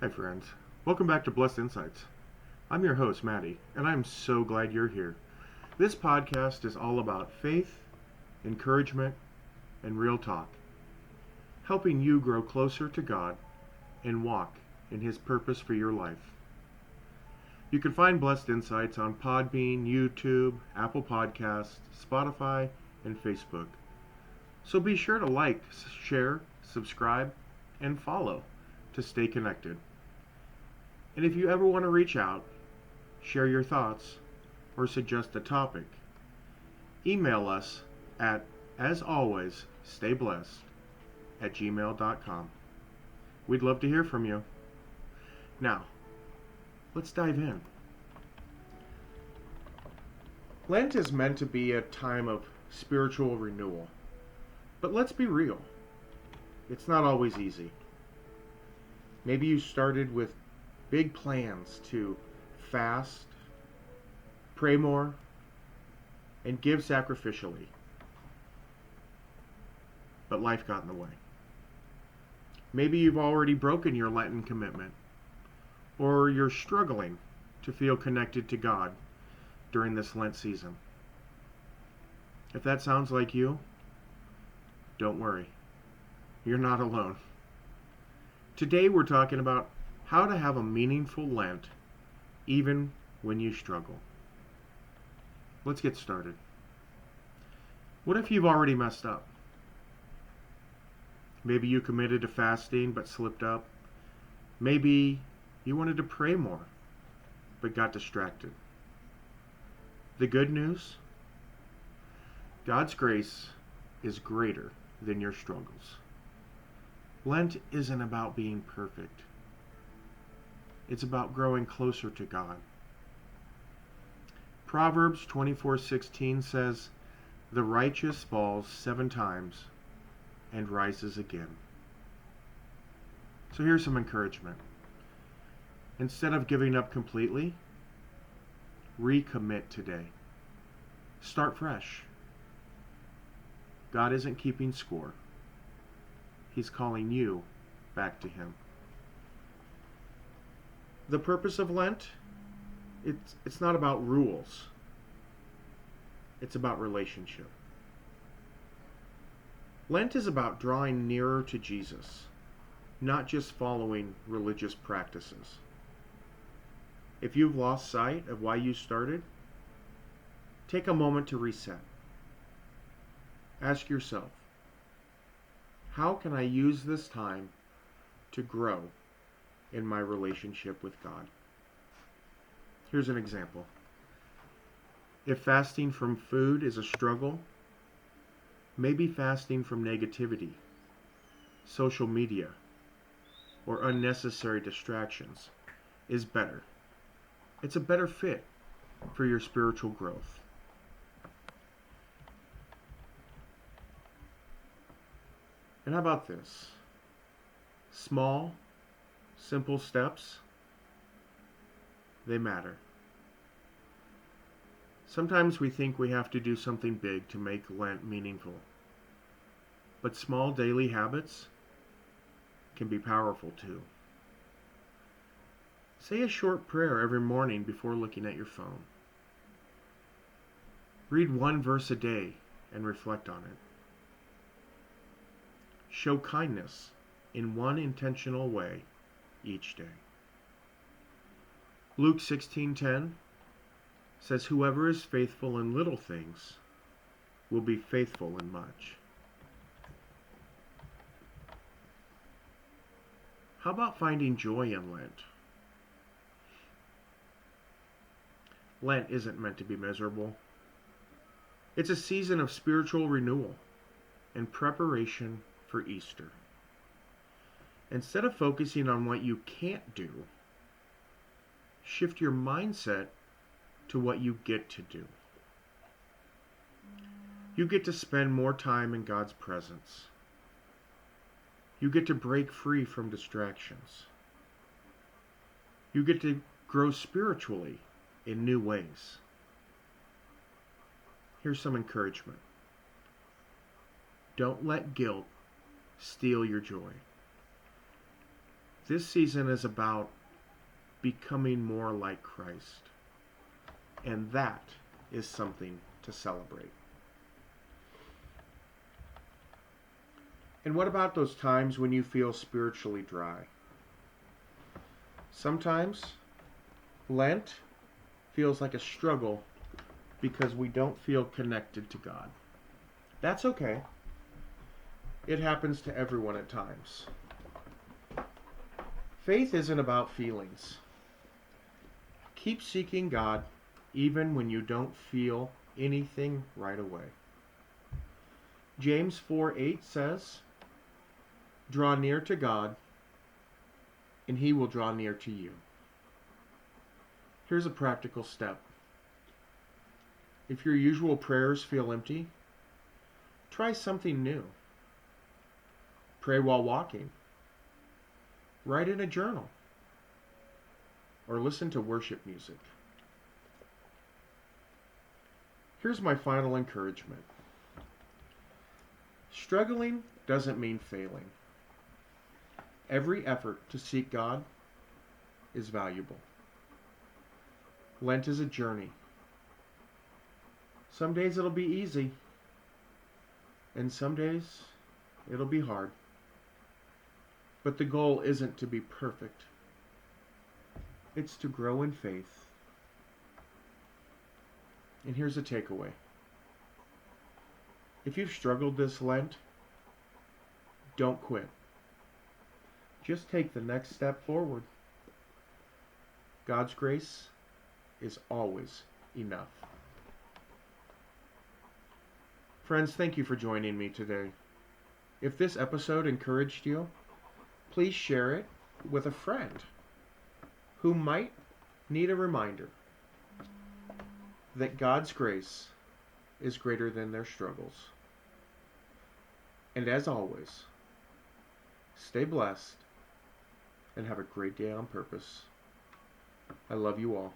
Hi, friends. Welcome back to Blessed Insights. I'm your host, Maddie, and I'm so glad you're here. This podcast is all about faith, encouragement, and real talk, helping you grow closer to God and walk in His purpose for your life. You can find Blessed Insights on Podbean, YouTube, Apple Podcasts, Spotify, and Facebook. So be sure to like, share, subscribe, and follow to stay connected. And if you ever want to reach out, share your thoughts, or suggest a topic, email us at, as always, stayblessed@gmail.com. We'd love to hear from you. Now, let's dive in. Lent is meant to be a time of spiritual renewal. But let's be real. It's not always easy. Maybe you started with big plans to fast, pray more, and give sacrificially. But life got in the way. Maybe you've already broken your Lenten commitment, or you're struggling to feel connected to God during this Lent season. If that sounds like you, don't worry. You're not alone. Today we're talking about how to have a meaningful Lent even when you struggle. Let's get started. What if you've already messed up? Maybe you committed to fasting but slipped up. Maybe you wanted to pray more but got distracted. The good news? God's grace is greater than your struggles. Lent isn't about being perfect. It's about growing closer to God. Proverbs 24:16 says, "The righteous falls 7 times and rises again." So here's some encouragement. Instead of giving up completely, recommit today. Start fresh. God isn't keeping score. He's calling you back to Him. The purpose of Lent, it's not about rules. It's about relationship. Lent is about drawing nearer to Jesus, not just following religious practices. If you've lost sight of why you started, take a moment to reset. Ask yourself, how can I use this time to grow in my relationship with God? Here's an example. If fasting from food is a struggle, maybe fasting from negativity, social media, or unnecessary distractions is better. It's a better fit for your spiritual growth. And how about this? Small, simple steps, they matter. Sometimes we think we have to do something big to make Lent meaningful. But small daily habits can be powerful too. Say a short prayer every morning before looking at your phone. Read 1 verse a day and reflect on it. Show kindness in one intentional way each day. Luke 16:10 says, "Whoever is faithful in little things will be faithful in much." How about finding joy in Lent? Lent isn't meant to be miserable. It's a season of spiritual renewal and preparation for Easter. Instead of focusing on what you can't do, shift your mindset to what you get to do. You get to spend more time in God's presence. You get to break free from distractions. You get to grow spiritually in new ways. Here's some encouragement. Don't let guilt steal your joy. This season is about becoming more like Christ. And that is something to celebrate. And what about those times when you feel spiritually dry? Sometimes Lent feels like a struggle because we don't feel connected to God. That's okay. It happens to everyone at times. Faith isn't about feelings. Keep seeking God even when you don't feel anything right away. James 4:8 says, "Draw near to God, and He will draw near to you." Here's a practical step. If your usual prayers feel empty, try something new. Pray while walking. Write in a journal. Or listen to worship music. Here's my final encouragement. Struggling doesn't mean failing. Every effort to seek God is valuable. Lent is a journey. Some days it'll be easy, and some days it'll be hard. But the goal isn't to be perfect. It's to grow in faith. And here's a takeaway. If you've struggled this Lent, don't quit. Just take the next step forward. God's grace is always enough. Friends, thank you for joining me today. If this episode encouraged you, please share it with a friend who might need a reminder that God's grace is greater than their struggles. And as always, stay blessed and have a great day on purpose. I love you all.